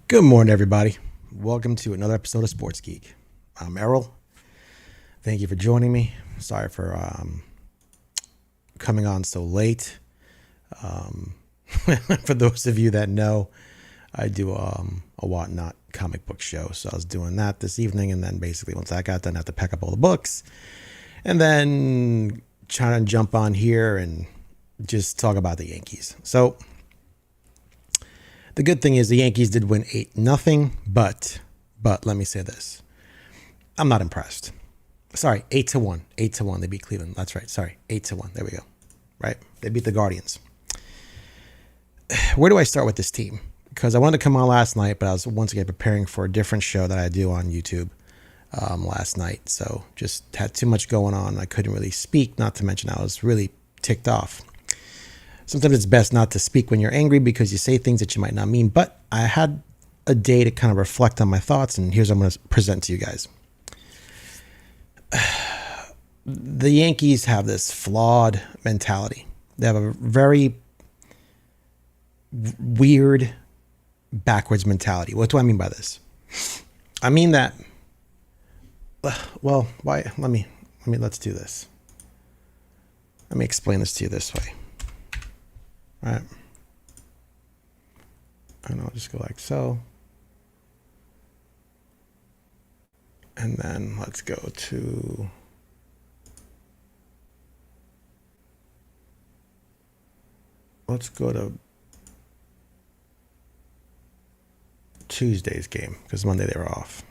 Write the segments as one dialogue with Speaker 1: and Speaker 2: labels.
Speaker 1: Good morning, everybody. Welcome to another episode of Sports Geek. I'm Errol. Thank you for joining me. Sorry for coming on so late. For those of you that know, I do a Whatnot comic book show. So I was doing that this evening, and then basically once I got done, I had to pack up all the books and then trying to jump on here and just talk about the Yankees. So the good thing is the Yankees did win 8-0, but let me say this. I'm not impressed. Sorry, 8-1. 8-1. They beat Cleveland. That's right. Sorry, 8-1. There we go. Right? They beat the Guardians. Where do I start with this team? Because I wanted to come on last night, but I was once again preparing for a different show that I do on YouTube last night. So just had too much going on. I couldn't really speak, not to mention I was really ticked off. Sometimes it's best not to speak when you're angry because you say things that you might not mean. But I had a day to kind of reflect on my thoughts, and here's what I'm going to present to you guys. The Yankees have this flawed mentality. They have a very weird backwards mentality. What do I mean by this? I mean that, well, why? Let's do this. Let me explain this to you this way. All right. And I'll just go like so. And then let's go to Tuesday's game because Monday they were off.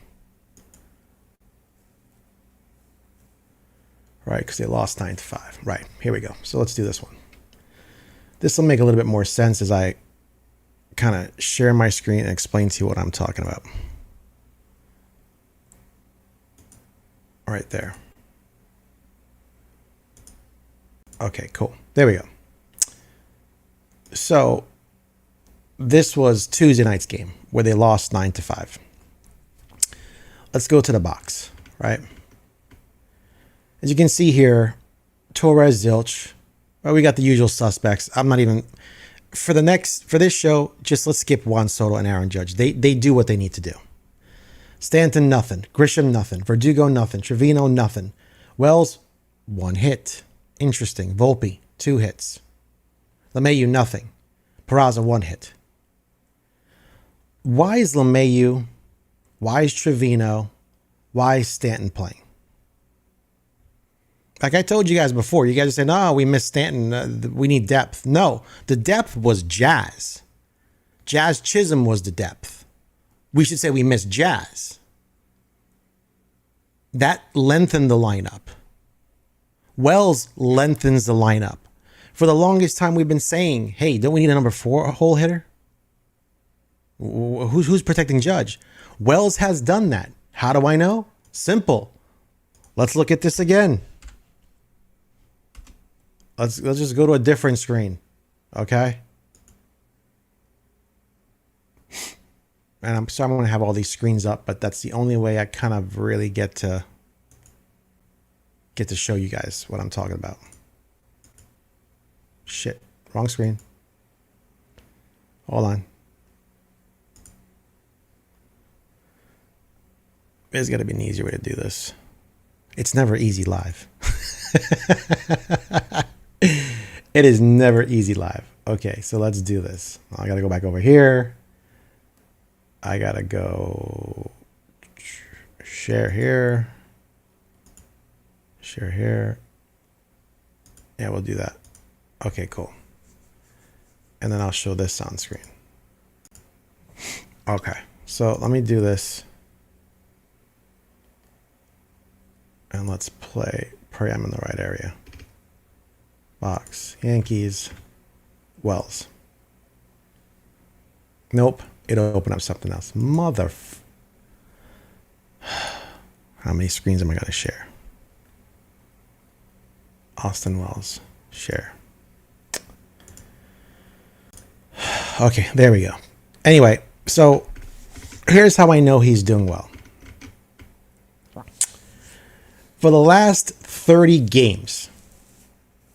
Speaker 1: Right, because they lost 9-5. Right, here we go. So let's do this one. This will make a little bit more sense as I kind of share my screen and explain to you what I'm talking about. Right there. Okay, cool. There we go. So this was Tuesday night's game where they lost 9-5. Let's go to the box, right? As you can see here, Torres, Zilch. Well, we got the usual suspects. I'm not even for this show. Just let's skip Juan Soto and Aaron Judge. They do what they need to do. Stanton nothing, Grisham nothing, Verdugo nothing, Trevino nothing, Wells 1 hit. Interesting. Volpe 2 hits. LeMahieu nothing. Peraza 1 hit. Why is LeMahieu? Why is Trevino? Why is Stanton playing? Like I told you guys before, you guys are saying, oh, we missed Stanton. We need depth. No, the depth was Jazz. Jazz Chisholm was the depth. We should say we missed Jazz. That lengthened the lineup. Wells lengthens the lineup. For the longest time, we've been saying, hey, don't we need a number 4 hole hitter? Who's protecting Judge? Wells has done that. How do I know? Simple. Let's look at this again. Let's just go to a different screen, okay? And I'm sorry I'm going to have all these screens up, but that's the only way I kind of really get to show you guys what I'm talking about. Shit, wrong screen. Hold on. There's got to be an easier way to do this. It's never easy live. It is never easy live. Okay, so let's do this. I got to go back over here. I got to go share here. Share here. Yeah, we'll do that. Okay, cool. And then I'll show this on screen. Okay, so let me do this. And let's pray I'm in the right area. Box, Yankees, Wells. Nope, it'll open up something else. How many screens am I going to share? Austin Wells, share. Okay, there we go. Anyway, so here's how I know he's doing well. For the last 30 games,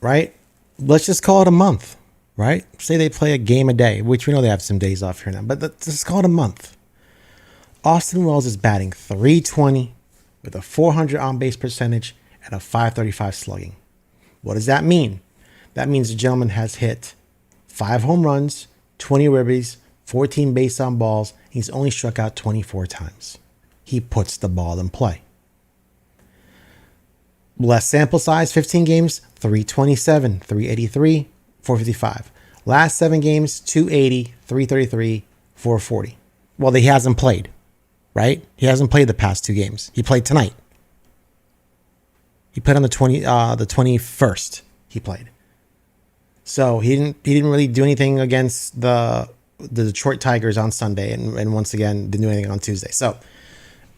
Speaker 1: right? Let's just call it a month, right? Say they play a game a day, which we know they have some days off here now, but let's just call it a month. Austin Wells is batting .320 with a .400 on-base percentage and a .535 slugging. What does that mean? That means the gentleman has hit 5 home runs, 20 ribbies, 14 base on balls. He's only struck out 24 times. He puts the ball in play. Less sample size, 15 games, 327, 383, 455. Last 7 games, 280, 333, 440. Well, he hasn't played, right? He hasn't played the past 2 games. He played tonight. He played on the 21st. He played. So he didn't really do anything against the Detroit Tigers on Sunday, and once again didn't do anything on Tuesday. So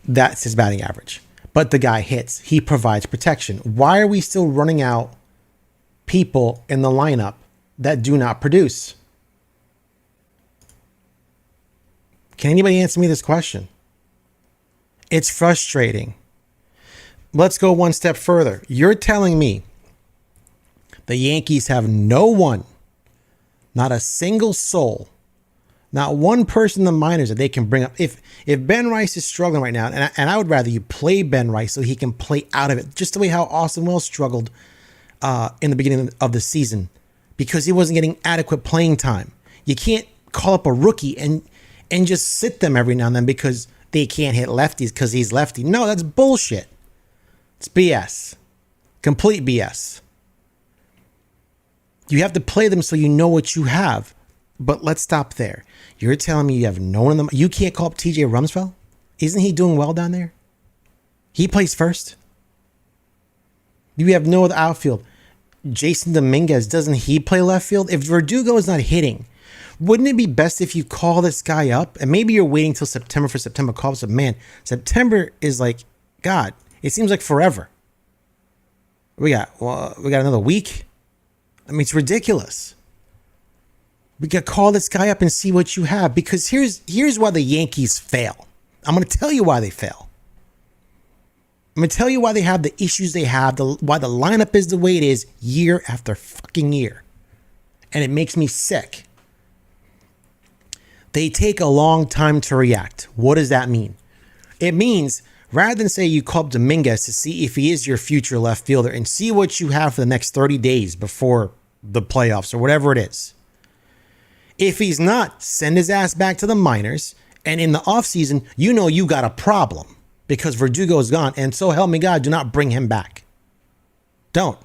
Speaker 1: that's his batting average. But the guy hits. He provides protection. Why are we still running out people in the lineup that do not produce? Can anybody answer me this question? It's frustrating. Let's go one step further. You're telling me the Yankees have no one, not a single soul, not one person in the minors that they can bring up. If Ben Rice is struggling right now, and I would rather you play Ben Rice so he can play out of it, just the way how Austin Wells struggled in the beginning of the season because he wasn't getting adequate playing time. You can't call up a rookie and just sit them every now and then because they can't hit lefties because he's lefty. No, that's bullshit. It's BS. Complete BS. You have to play them so you know what you have. But let's stop there. You're telling me you have no one in them. You can't call up TJ Rumsfeld? Isn't he doing well down there? He plays first. You have no other outfield. Jason Dominguez, doesn't he play left field? If Verdugo is not hitting, wouldn't it be best if you call this guy up? And maybe you're waiting till September for September calls up. Man, September is like, God, it seems like forever. We got another week. I mean, it's ridiculous. We got to call this guy up and see what you have, because here's why the Yankees fail. I'm going to tell you why they fail. I'm going to tell you why they have the issues they have, why the lineup is the way it is year after fucking year. And it makes me sick. They take a long time to react. What does that mean? It means rather than say you call up Dominguez to see if he is your future left fielder and see what you have for the next 30 days before the playoffs or whatever it is. If he's not, send his ass back to the minors. And in the offseason, you know you got a problem because Verdugo is gone. And so help me God, do not bring him back. Don't.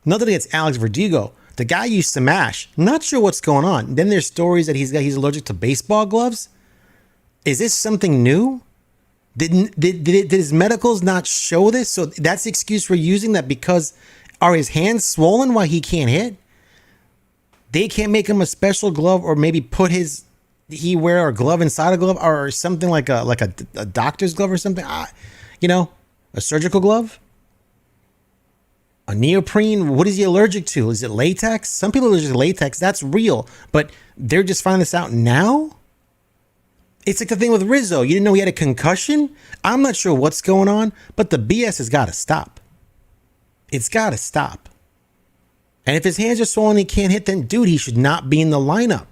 Speaker 1: Nothing against Alex Verdugo. The guy you smash. Not sure what's going on. Then there's stories that he's allergic to baseball gloves. Is this something new? Did his medicals not show this? So that's the excuse we're using, that because are his hands swollen while he can't hit? They can't make him a special glove, or maybe he wear a glove inside a glove, or something like a doctor's glove or something. A surgical glove, a neoprene. What is he allergic to? Is it latex? Some people are allergic to latex. That's real, but they're just finding this out now. It's like the thing with Rizzo. You didn't know he had a concussion? I'm not sure what's going on, but the BS has got to stop. It's got to stop. And if his hands are swollen and he can't hit, then dude, he should not be in the lineup.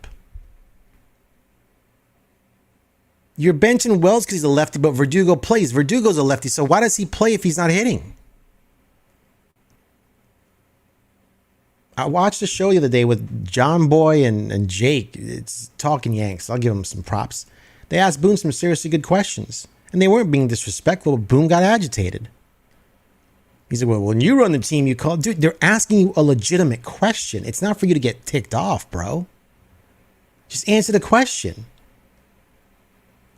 Speaker 1: You're benching Wells because he's a lefty, but Verdugo plays. Verdugo's a lefty, so why does he play if he's not hitting? I watched a show the other day with John Boy and Jake. It's Talking Yanks. I'll give them some props. They asked Boone some seriously good questions. And they weren't being disrespectful, but Boone got agitated. He said, well, when you run the team, you call... Dude, they're asking you a legitimate question. It's not for you to get ticked off, bro. Just answer the question.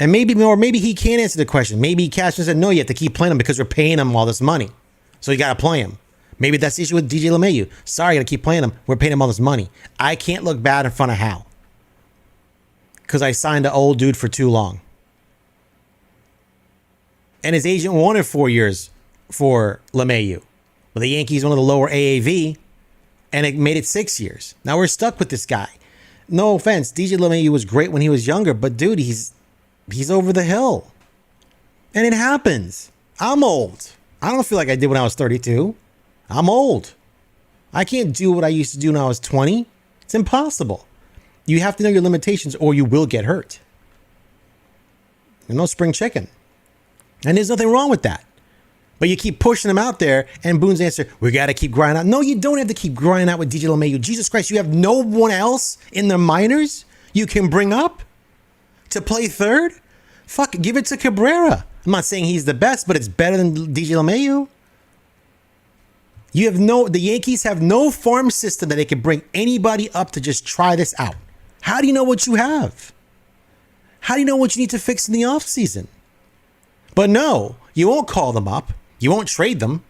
Speaker 1: And maybe he can't answer the question. Maybe Cashman said, no, you have to keep playing him because we're paying him all this money. So you got to play him. Maybe that's the issue with DJ LeMahieu. Sorry, you got to keep playing him. We're paying him all this money. I can't look bad in front of Hal because I signed an old dude for too long. And his agent wanted 4 years for LeMahieu. But the Yankees wanted a lower AAV, and it made it 6 years. Now we're stuck with this guy. No offense, DJ LeMahieu was great when he was younger, but dude, he's over the hill. And it happens. I'm old. I don't feel like I did when I was 32. I'm old. I can't do what I used to do when I was 20. It's impossible. You have to know your limitations or you will get hurt. You're no spring chicken. And there's nothing wrong with that. But you keep pushing them out there, and Boone's answer, we got to keep grinding out. No, you don't have to keep grinding out with DJ LeMahieu. Jesus Christ, you have no one else in the minors you can bring up to play third? Fuck, give it to Cabrera. I'm not saying he's the best, but it's better than DJ LeMahieu. The Yankees have no farm system that they can bring anybody up to just try this out. How do you know what you have? How do you know what you need to fix in the offseason? But no, you won't call them up. You won't trade them.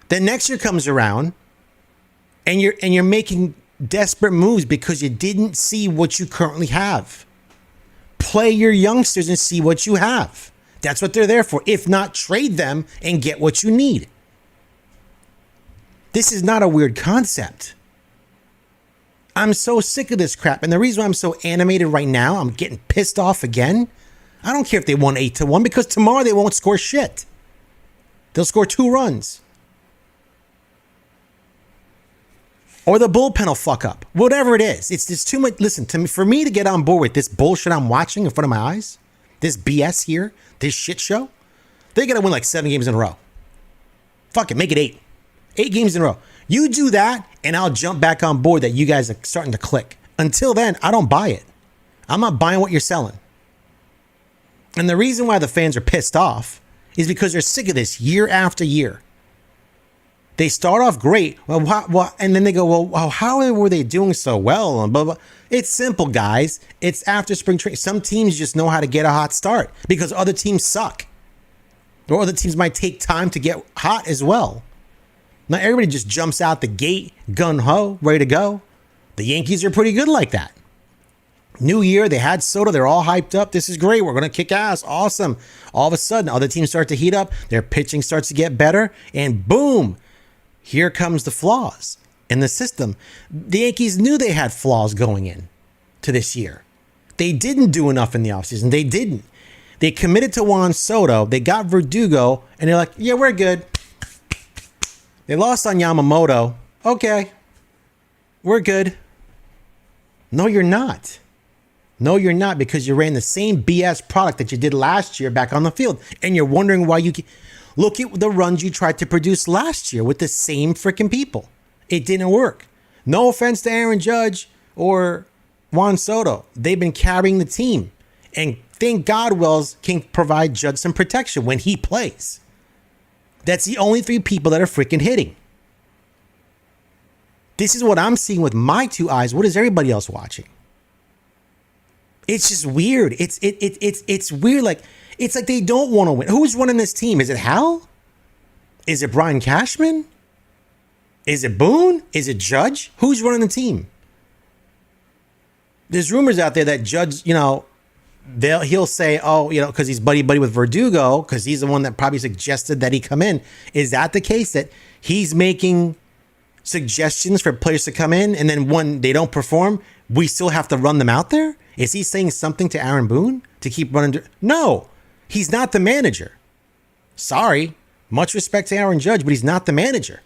Speaker 1: Then next year comes around and you're making desperate moves because you didn't see what you currently have. Play your youngsters and see what you have. That's what they're there for. If not, trade them and get what you need. This is not a weird concept. I'm so sick of this crap. And the reason why I'm so animated right now, I'm getting pissed off again. I don't care if they won 8-1 because tomorrow they won't score shit. They'll score 2 runs. Or the bullpen will fuck up. Whatever it is. It's too much. Listen, to me, for me to get on board with this bullshit I'm watching in front of my eyes, this BS here, this shit show, they got to win like 7 games in a row. Fuck it, make it 8. 8 games in a row. You do that, and I'll jump back on board that you guys are starting to click. Until then, I don't buy it. I'm not buying what you're selling. And the reason why the fans are pissed off is because they're sick of this year after year. They start off great, and then they go, well, how were they doing so well? And blah, blah. It's simple, guys. It's after spring training. Some teams just know how to get a hot start because other teams suck. Or other teams might take time to get hot as well. Not everybody just jumps out the gate, gun-ho, ready to go. The Yankees are pretty good like that. New year, they had Soto. They're all hyped up. This is great. We're going to kick ass. Awesome. All of a sudden, other teams start to heat up. Their pitching starts to get better. And boom, here comes the flaws in the system. The Yankees knew they had flaws going in to this year. They didn't do enough in the offseason. They didn't. They committed to Juan Soto. They got Verdugo. And they're like, yeah, we're good. They lost on Yamamoto. Okay. We're good. No, you're not. No, you're not, because you ran the same BS product that you did last year back on the field. And you're wondering why you look at the runs you tried to produce last year with the same freaking people. It didn't work. No offense to Aaron Judge or Juan Soto. They've been carrying the team. And thank God Wells can provide Judge some protection when he plays. That's the only 3 people that are freaking hitting. This is what I'm seeing with my 2 eyes. What is everybody else watching? It's just weird. It's weird. Like, it's like they don't want to win. Who's running this team? Is it Hal? Is it Brian Cashman? Is it Boone? Is it Judge? Who's running the team? There's rumors out there that Judge, he'll say, oh, because he's buddy with Verdugo, because he's the one that probably suggested that he come in. Is that the case, that he's making suggestions for players to come in, and then when they don't perform, we still have to run them out there? Is he saying something to Aaron Boone to keep running? No, he's not the manager. Sorry. Much respect to Aaron Judge, but he's not the manager.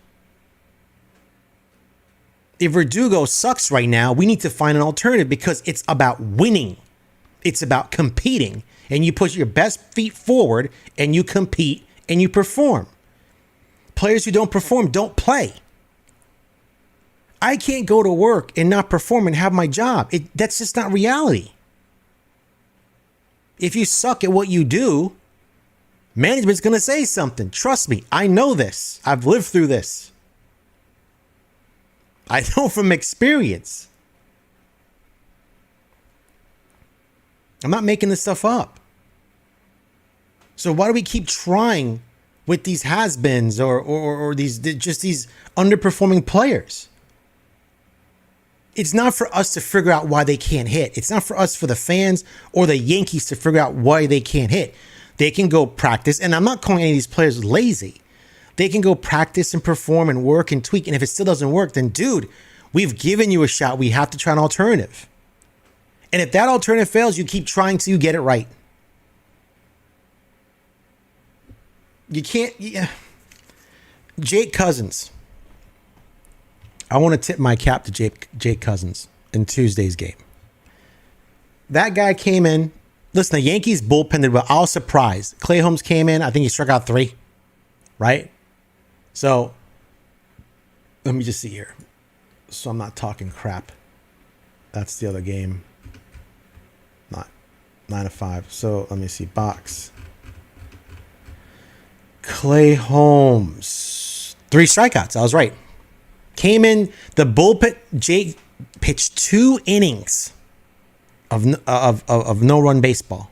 Speaker 1: If Verdugo sucks right now, we need to find an alternative, because it's about winning. It's about competing. And you put your best feet forward and you compete and you perform. Players who don't perform don't play. I can't go to work and not perform and have my job. That's just not reality. If you suck at what you do, management's going to say something. Trust me, I know this. I've lived through this. I know from experience. I'm not making this stuff up. So why do we keep trying with these has-beens or these underperforming players? It's not for us to figure out why they can't hit. It's not for us, for the fans or the Yankees, to figure out why they can't hit. They can go practice, and I'm not calling any of these players lazy. They can go practice and perform and work and tweak, and if it still doesn't work, then dude, we've given you a shot. We have to try an alternative. And if that alternative fails, you keep trying till you get it right. You can't... Yeah. Jake Cousins. I want to tip my cap to Jake Cousins in Tuesday's game. That guy came in. Listen, the Yankees bullpen did well. I was surprised. Clay Holmes came in. I think he struck out 3. Right? So, let me just see here. So I'm not talking crap. That's the other game. Not 9-5. So, let me see. Box. Clay Holmes. 3 strikeouts. I was right. Came in, the bullpen. Jake pitched 2 innings of no-run baseball.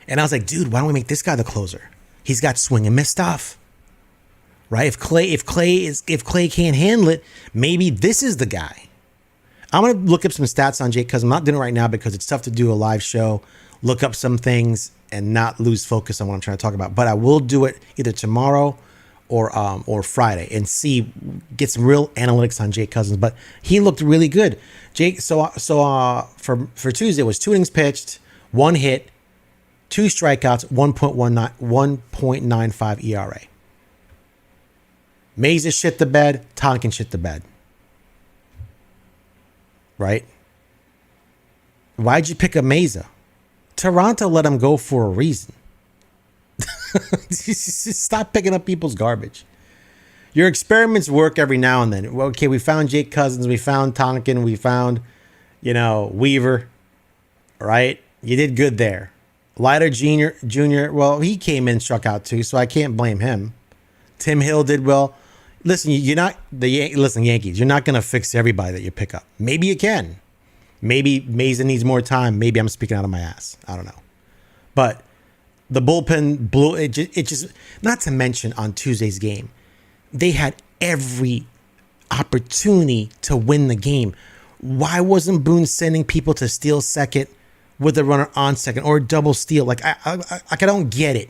Speaker 1: And I was like, dude, why don't we make this guy the closer? He's got swing and miss stuff. Right? If Clay can't handle it, maybe this is the guy. I'm going to look up some stats on Jake Cousins. I'm not doing it right now because it's tough to do a live show, look up some things, and not lose focus on what I'm trying to talk about. But I will do it either tomorrow or Friday and get some real analytics on Jake Cousins. But he looked really good. Jake, for Tuesday, it was 2 innings pitched, 1 hit, 2 strikeouts, 1.95 ERA. Mesa shit the bed, Tonkin shit the bed. Right? Why'd you pick up Mesa? Toronto let him go for a reason. Stop picking up people's garbage. Your experiments work every now and then. Okay, we found Jake Cousins, we found Tonkin, we found, Weaver. Right? You did good there. Leiter Jr., well, he came in, struck out 2, so I can't blame him. Tim Hill did well. Listen, Yankees, you're not going to fix everybody that you pick up. Maybe you can. Maybe Mesa needs more time. Maybe I'm speaking out of my ass. I don't know. But the bullpen blew it. Just not to mention on Tuesday's game, they had every opportunity to win the game. Why wasn't Boone sending people to steal second with a runner on second or a double steal? Like I don't get it.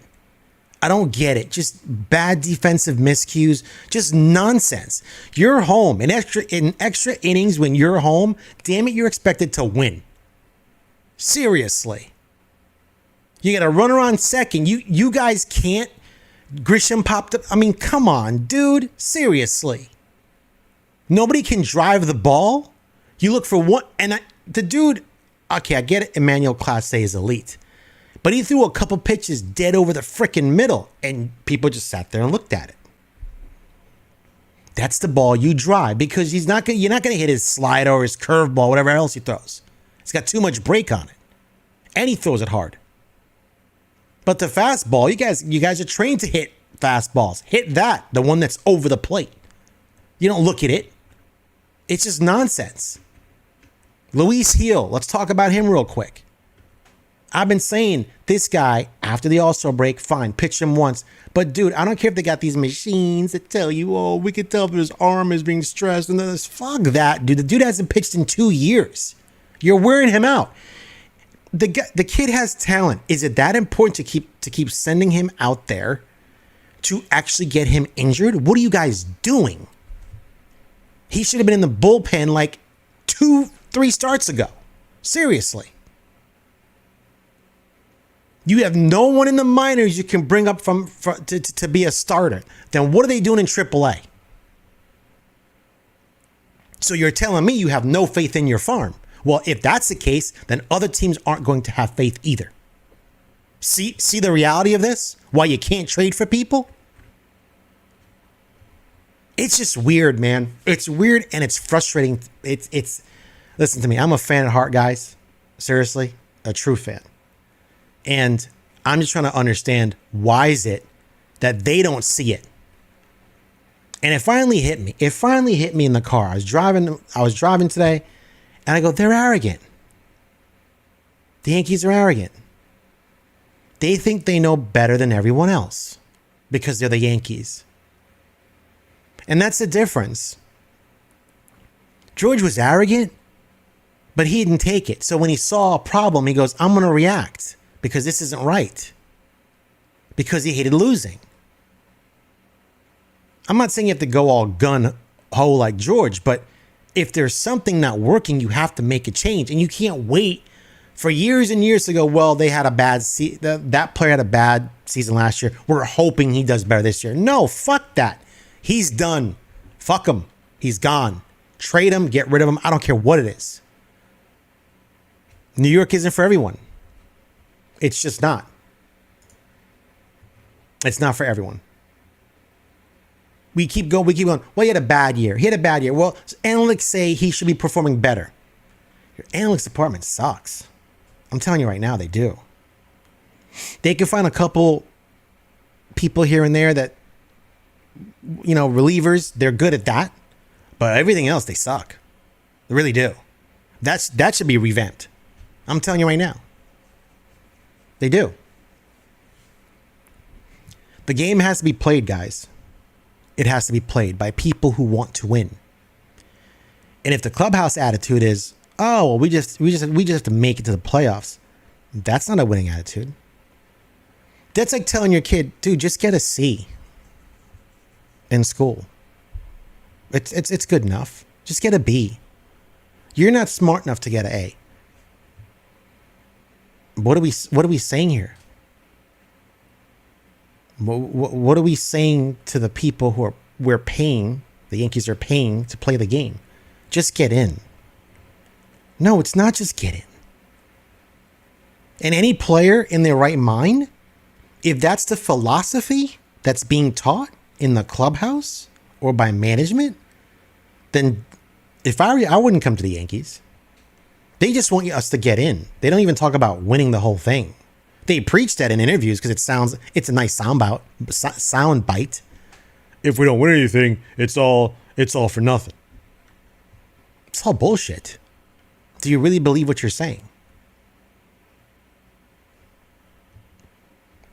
Speaker 1: I don't get it. Just bad defensive miscues. Just nonsense. You're home. In extra innings when you're home, damn it, you're expected to win. Seriously. You got a runner on second. You guys can't. Grisham popped up. I mean, come on, dude. Seriously. Nobody can drive the ball. You look for one. And the dude, okay, I get it. Emmanuel Clase is elite. But he threw a couple pitches dead over the frickin' middle, and people just sat there and looked at it. That's the ball you drive because you're not gonna hit his slider or his curveball, whatever else he throws. It's got too much break on it, and he throws it hard. But the fastball, you guys are trained to hit fastballs. Hit that, the one that's over the plate. You don't look at it. It's just nonsense. Luis Gil, let's talk about him real quick. I've been saying this guy, after the All-Star break, fine, pitch him once. But, dude, I don't care if they got these machines that tell you, oh, we can tell if his arm is being stressed. And then fuck that, dude. The dude hasn't pitched in 2 years. You're wearing him out. The kid has talent. Is it that important to keep sending him out there to actually get him injured? What are you guys doing? He should have been in the bullpen like 2-3 starts ago. Seriously. You have no one in the minors you can bring up to be a starter. Then what are they doing in AAA? So you're telling me you have no faith in your farm. Well, if that's the case, then other teams aren't going to have faith either. See the reality of this? Why you can't trade for people? It's just weird, man. It's weird and it's frustrating. It's listen to me. I'm a fan at heart, guys. Seriously, a true fan. And I'm just trying to understand, why is it that they don't see it? And it finally hit me. It finally hit me in the car. I was driving today, and I go, they're arrogant. The Yankees are arrogant. They think they know better than everyone else because they're the Yankees. And that's the difference. George was arrogant, but he didn't take it. So when he saw a problem, he goes, I'm going to react because this isn't right. Because he hated losing. I'm not saying you have to go all gun ho like George, but if there's something not working, you have to make a change. And you can't wait for years and years to go, well, they had a bad that player had a bad season last year. We're hoping he does better this year. No, fuck that. He's done. Fuck him. He's gone. Trade him, get rid of him. I don't care what it is. New York isn't for everyone. It's just not. It's not for everyone. We keep going. Well, he had a bad year. Well, analytics say he should be performing better. Your analytics department sucks. I'm telling you right now, they do. They can find a couple people here and there that, relievers, they're good at that. But everything else, they suck. They really do. That should be revamped. I'm telling you right now. They do. The game has to be played, guys. It has to be played by people who want to win. And if the clubhouse attitude is, oh, well, we just have to make it to the playoffs, that's not a winning attitude. That's like telling your kid, dude, just get a C in school. It's good enough. Just get a B. You're not smart enough to get an A. What are we saying here? What are we saying to the people who we're paying, the Yankees are paying to play the game? Just get in. No, it's not just get in. And any player in their right mind, if that's the philosophy that's being taught in the clubhouse or by management, then if I wouldn't come to the Yankees. They just want us to get in. They don't even talk about winning the whole thing. They preach that in interviews because it's a nice sound bite. If we don't win anything, it's all for nothing. It's all bullshit. Do you really believe what you're saying?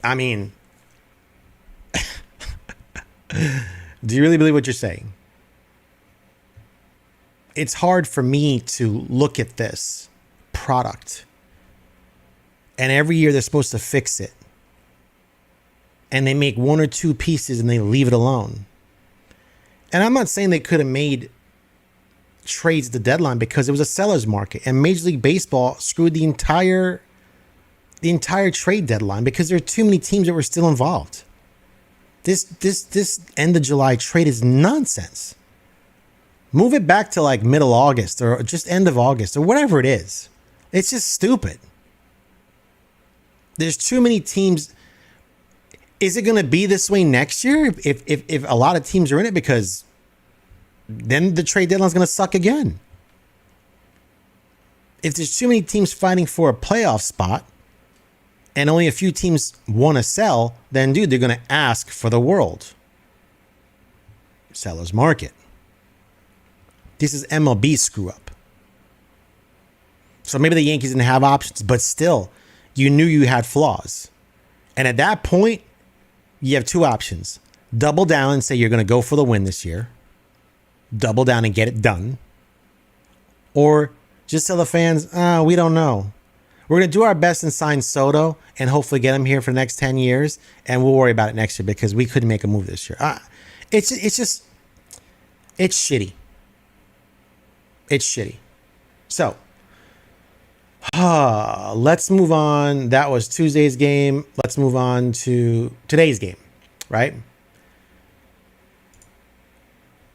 Speaker 1: I mean, do you really believe what you're saying? It's hard for me to look at this product. And every year they're supposed to fix it. And they make one or two pieces and they leave it alone. And I'm not saying they could have made trades at the deadline because it was a seller's market. And Major League Baseball screwed the entire trade deadline because there are too many teams that were still involved. This end of July trade is nonsense. Move it back to like middle August or just end of August or whatever it is. It's just stupid. There's too many teams. Is it going to be this way next year if a lot of teams are in it? Because then the trade deadline is going to suck again. If there's too many teams fighting for a playoff spot and only a few teams want to sell, then dude, they're going to ask for the world. Seller's market. This is MLB screw up. So maybe the Yankees didn't have options, but still, you knew you had flaws. And at that point, you have two options. Double down and say you're going to go for the win this year. Double down and get it done. Or just tell the fans, we don't know. We're going to do our best and sign Soto and hopefully get him here for the next 10 years. And we'll worry about it next year because we couldn't make a move this year. It's shitty. It's shitty. So, let's move on. That was Tuesday's game. Let's move on to today's game, right?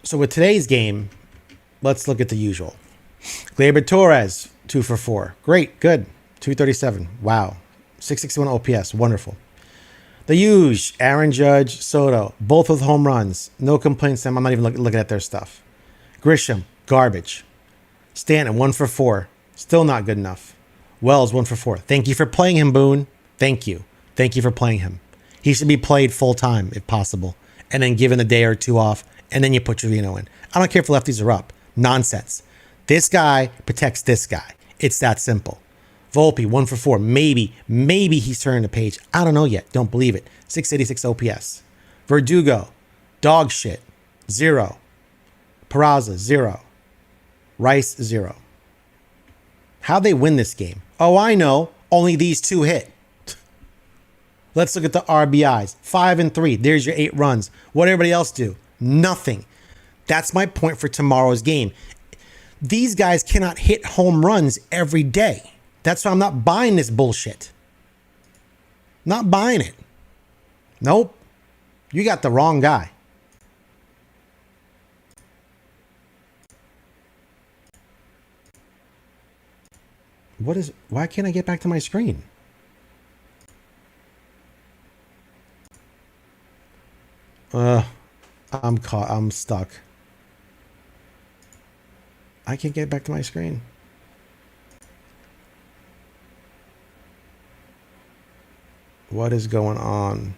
Speaker 1: So with today's game, let's look at the usual. Gleyber Torres, 2 for 4. Great, good. 237. Wow. 661 OPS. Wonderful. The huge Aaron Judge, Soto, both with home runs. No complaints. I'm not even looking at their stuff. Grisham, garbage. Stanton, 1 for 4. Still not good enough. Wells, 1 for 4. Thank you for playing him, Boone. Thank you. Thank you for playing him. He should be played full time if possible. And then given a day or two off. And then you put Trevino in. I don't care if lefties are up. Nonsense. This guy protects this guy. It's that simple. Volpe, 1 for 4. Maybe he's turning the page. I don't know yet. Don't believe it. 686 OPS. Verdugo, dog shit, 0. Peraza, 0. Rice, 0. How'd they win this game? Oh, I know. Only these two hit. Let's look at the RBIs. 5 and 3. There's your 8 runs. What did everybody else do? Nothing. That's my point for tomorrow's game. These guys cannot hit home runs every day. That's why I'm not buying this bullshit. Not buying it. Nope. You got the wrong guy. Why can't I get back to my screen? I'm stuck. I can't get back to my screen. What is going on?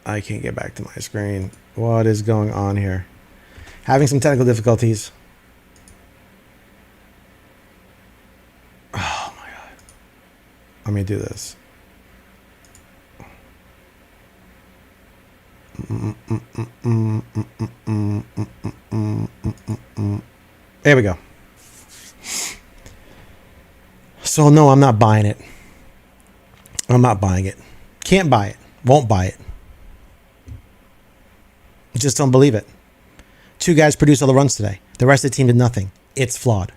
Speaker 1: I can't get back to my screen. What is going on here? Having some technical difficulties. Oh my God. Let me do this. There we go. So no, I'm not buying it. I'm not buying it. Can't buy it. Won't buy it. Just don't believe it. 2 guys produced all the runs today. The rest of the team did nothing. It's flawed.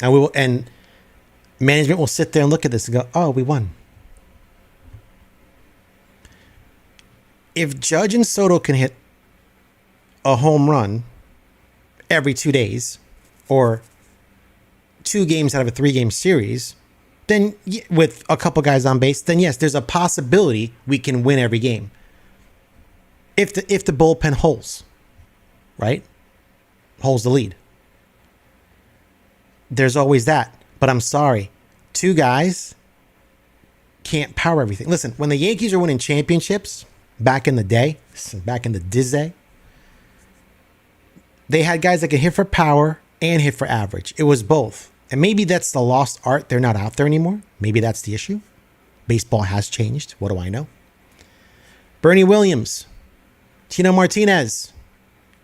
Speaker 1: And management will sit there and look at this and go, "Oh, we won." If Judge and Soto can hit a home run every 2 days, or 2 games out of a 3-game series, then with a couple guys on base, then yes, there's a possibility we can win every game. If the bullpen holds, right? Holds the lead. There's always that. But I'm sorry, 2 guys can't power everything. Listen, when the Yankees are winning championships back in the day, back in the Dizzy, they had guys that could hit for power and hit for average. It was both. And maybe that's the lost art. They're not out there anymore. Maybe that's the issue. Baseball has changed. What do I know? Bernie Williams, Tino Martinez,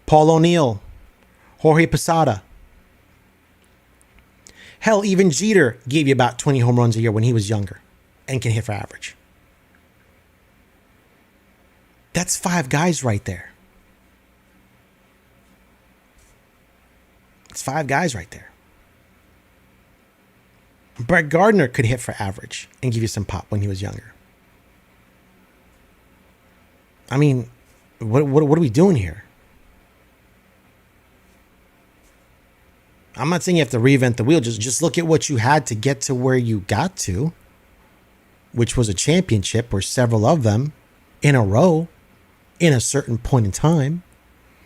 Speaker 1: Paul O'Neill, Jorge Posada. Hell, even Jeter gave you about 20 home runs a year when he was younger and can hit for average. That's 5 guys right there. It's 5 guys right there. Brett Gardner could hit for average and give you some pop when he was younger. I mean, what are we doing here? I'm not saying you have to reinvent the wheel. Just look at what you had to get to where you got to, which was a championship or several of them in a row in a certain point in time,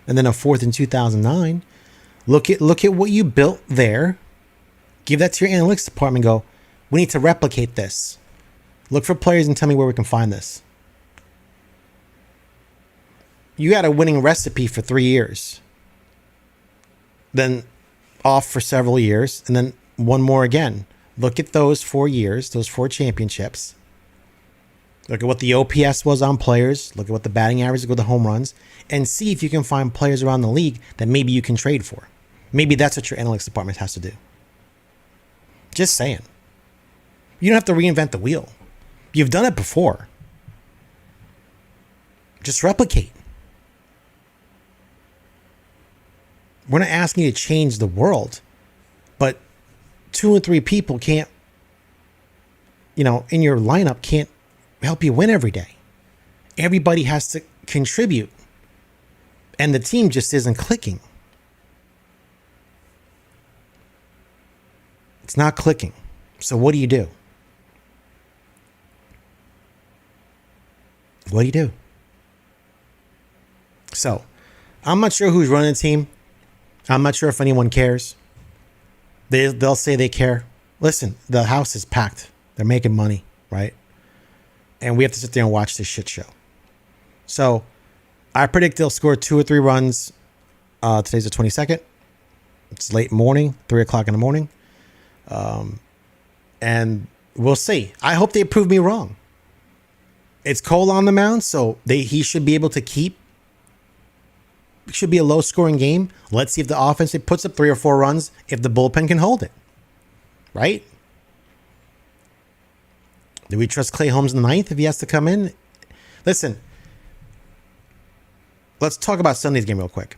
Speaker 1: and then a 4th in 2009. Look at what you built there. Give that to your analytics department. Go, we need to replicate this. Look for players and tell me where we can find this. You had a winning recipe for 3 years, then off for several years, and then one more again. Look at those 4 years, those 4 championships. Look at what the OPS was on players. Look at what the batting average is with the home runs, and see if you can find players around the league that maybe you can trade for. Maybe that's what your analytics department has to do. Just saying. You don't have to reinvent the wheel. You've done it before. Just replicate. We're not asking you to change the world, but 2 or 3 people can't, in your lineup can't help you win every day. Everybody has to contribute, and the team just isn't clicking. It's not clicking. So what do you do? What do you do? So, I'm not sure who's running the team. I'm not sure if anyone cares. They'll say they care. Listen, the house is packed. They're making money, right? And we have to sit there and watch this shit show. So, I predict they'll score 2 or 3 runs Today's the 22nd. It's late morning, 3 o'clock in the morning. And we'll see. I hope they prove me wrong. It's Cole on the mound, so he should be able to keep. It should be a low-scoring game. Let's see if the offense puts up 3 or 4 runs, if the bullpen can hold it. Right? Do we trust Clay Holmes in the ninth if he has to come in? Listen, let's talk about Sunday's game real quick.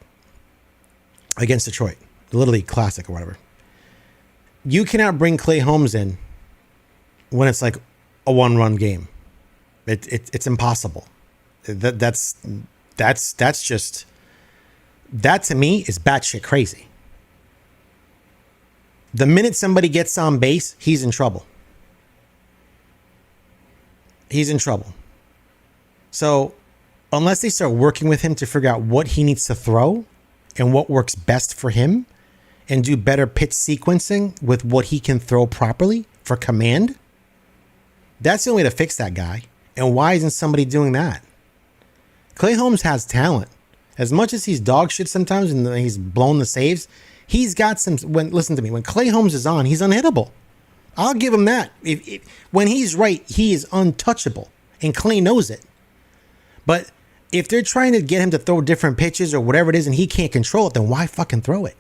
Speaker 1: Against Detroit. The Little League Classic or whatever. You cannot bring Clay Holmes in when it's like a 1-run game. It's impossible. That's just... That to me is batshit crazy. The minute somebody gets on base, he's in trouble. He's in trouble. So unless they start working with him to figure out what he needs to throw and what works best for him and do better pitch sequencing with what he can throw properly for command, that's the only way to fix that guy. And why isn't somebody doing that? Clay Holmes has talent. As much as he's dog shit sometimes and he's blown the saves, he's got some. Listen to me. When Clay Holmes is on, he's unhittable. I'll give him that. When he's right, he is untouchable, and Clay knows it. But if they're trying to get him to throw different pitches or whatever it is, and he can't control it, then why fucking throw it?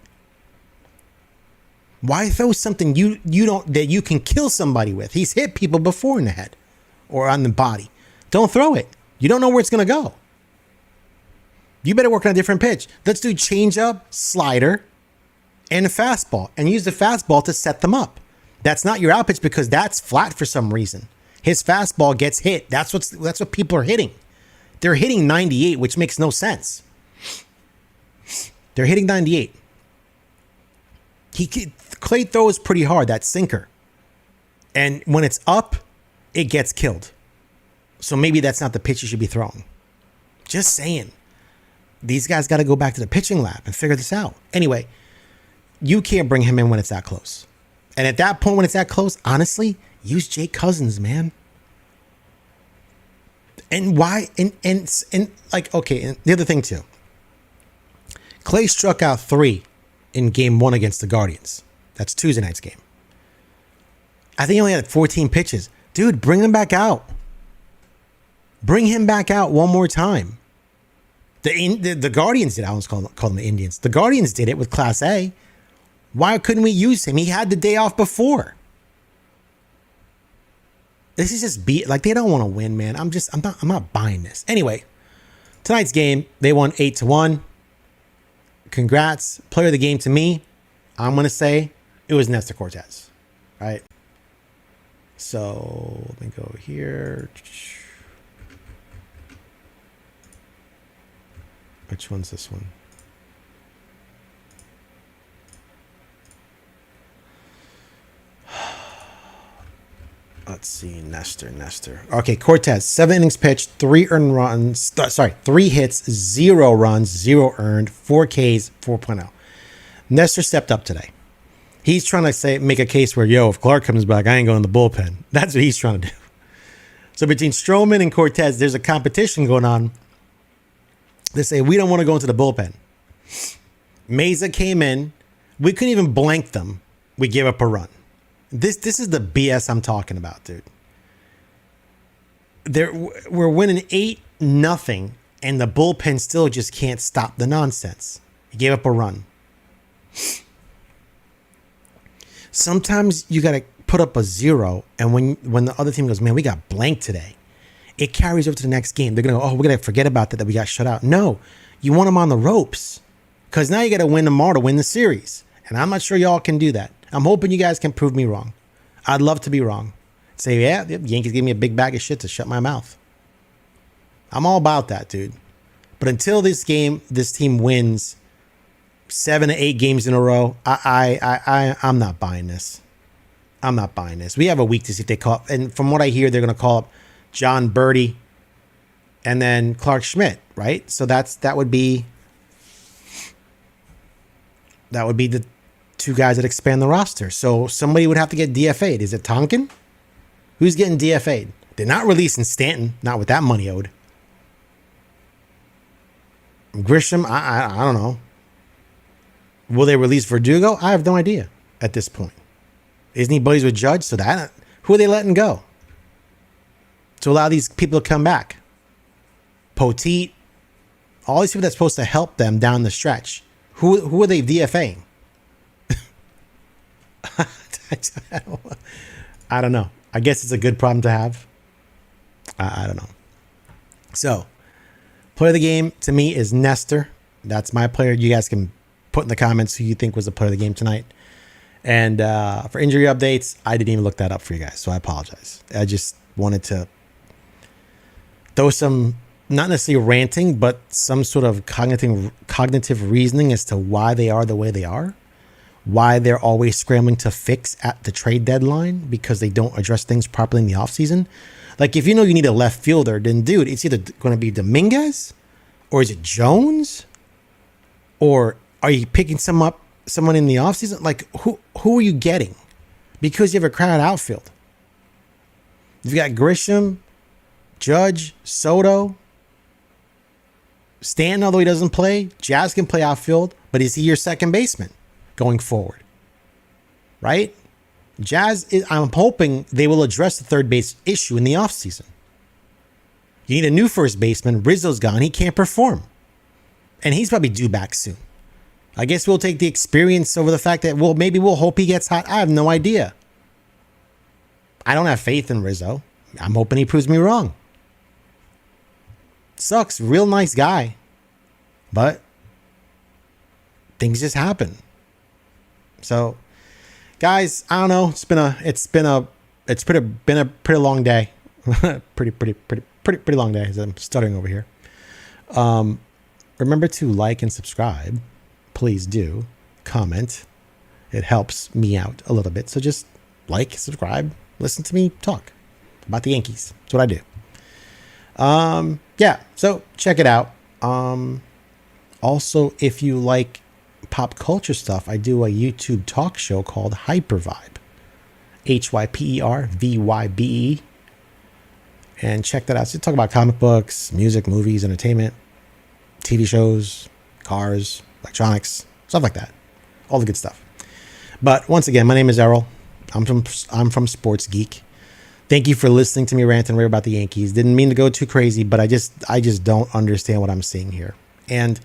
Speaker 1: Why throw something you don't that you can kill somebody with? He's hit people before in the head or on the body. Don't throw it. You don't know where it's gonna go. You better work on a different pitch. Let's do changeup, slider, and a fastball, and use the fastball to set them up. That's not your out pitch because that's flat for some reason. His fastball gets hit. That's what people are hitting. They're hitting 98, which makes no sense. They're hitting 98. Clay throws pretty hard, that sinker. And when it's up, it gets killed. So maybe that's not the pitch you should be throwing. Just saying. These guys got to go back to the pitching lab and figure this out. Anyway, you can't bring him in when it's that close. And at that point, when it's that close, honestly, use Jake Cousins, man. And why? And like, okay, and the other thing too. Clay struck out 3 in game 1 against the Guardians. That's Tuesday night's game. I think he only had 14 pitches. Dude, bring him back out. Bring him back out one more time. The Guardians did. I almost call them the Indians. The Guardians did it with Class A. Why couldn't we use him? He had the day off before. This is just like they don't want to win, man. I'm not buying this. Anyway, tonight's game, they won 8-1. Congrats. Player of the game to me, I'm gonna say it was Nestor Cortez. Right. So let me go here. Which one's this one? Let's see, Nestor. Okay, Cortez, 7 innings pitched, 3 earned runs. 3 hits, 0 runs, 0 earned, 4 Ks, 4.0. Nestor stepped up today. He's trying to make a case where, if Clark comes back, I ain't going to the bullpen. That's what he's trying to do. So between Stroman and Cortez, there's a competition going on. They say, we don't want to go into the bullpen. Mesa came in. We couldn't even blank them. We gave up a run. This is the BS I'm talking about, dude. We're winning 8-0, and the bullpen still just can't stop the nonsense. He gave up a run. Sometimes you got to put up a 0, and when the other team goes, man, we got blanked today, it carries over to the next game. They're going to go, we're going to forget about that we got shut out. No, you want them on the ropes because now you got to win tomorrow to win the series. And I'm not sure y'all can do that. I'm hoping you guys can prove me wrong. I'd love to be wrong. Say, yeah, the Yankees gave me a big bag of shit to shut my mouth. I'm all about that, dude. But until this team wins 7 to 8 games in a row, I'm not buying this. I'm not buying this. We have a week to see if they call up. And from what I hear, they're going to call up John Birdie and then Clark Schmidt, right? So that would be the 2 guys that expand the roster. So somebody would have to get DFA'd. Is it Tonkin? Who's getting DFA'd? They're not releasing Stanton, not with that money owed. Grisham, I don't know. Will they release Verdugo? I have no idea at this point. Isn't he buddies with Judge? So that who are they letting go to allow these people to come back? Poteet, all these people that's supposed to help them down the stretch. Who are they DFAing? I don't know. I guess it's a good problem to have. I don't know. So, player of the game to me is Nestor. That's my player. You guys can put in the comments who you think was the player of the game tonight. And for injury updates, I didn't even look that up for you guys, so I apologize. I just wanted to throw some, not necessarily ranting, but some sort of cognitive reasoning as to why they are the way they are. Why they're always scrambling to fix at the trade deadline because they don't address things properly in the offseason. Like, if you know you need a left fielder, then, dude, it's either going to be Dominguez or is it Jones? Or are you picking someone in the offseason? Like, who are you getting? Because you have a crowded outfield. You've got Grisham, Judge, Soto, Stanton, although he doesn't play. Jazz can play outfield, but is he your second baseman going forward? Right? Jazz, I'm hoping they will address the third base issue in the offseason. You need a new first baseman. Rizzo's gone. He can't perform. And he's probably due back soon. I guess we'll take the experience over the fact that, well, maybe we'll hope he gets hot. I have no idea. I don't have faith in Rizzo. I'm hoping he proves me wrong. Sucks. Real nice guy. But things just happen. So, guys, I don't know. It's been a pretty long day. pretty long day as I'm stuttering over here. Remember to like and subscribe. Please do. Comment. It helps me out a little bit. So just like, subscribe, listen to me talk about the Yankees. That's what I do. Yeah, so check it out. Also, if you like pop culture stuff, I do a YouTube talk show called Hypervibe. HYPERVYBE. And check that out. So talk about comic books, music, movies, entertainment, TV shows, cars, electronics, stuff like that. All the good stuff. But once again, my name is Errol. I'm from Sports Geek. Thank you for listening to me rant and rave about the Yankees. Didn't mean to go too crazy, but I just don't understand what I'm seeing here. And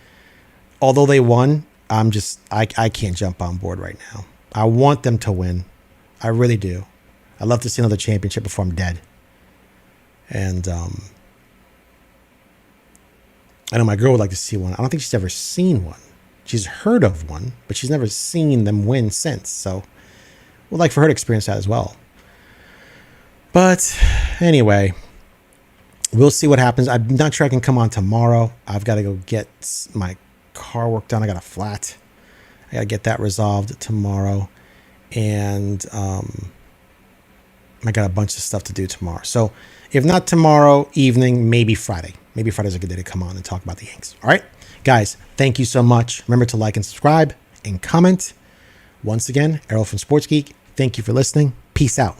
Speaker 1: although they won, I can't jump on board right now. I want them to win. I really do. I'd love to see another championship before I'm dead. And I know my girl would like to see one. I don't think she's ever seen one. She's heard of one, but she's never seen them win since. So we'd like for her to experience that as well. But anyway, we'll see what happens. I'm not sure I can come on tomorrow. I've got to go get my car work done. I got a flat. I got to get that resolved tomorrow. And I got a bunch of stuff to do tomorrow. So if not tomorrow evening, maybe Friday. Maybe Friday's a good day to come on and talk about the Yanks. All right, guys, thank you so much. Remember to like and subscribe and comment. Once again, Errol from Sports Geek. Thank you for listening. Peace out.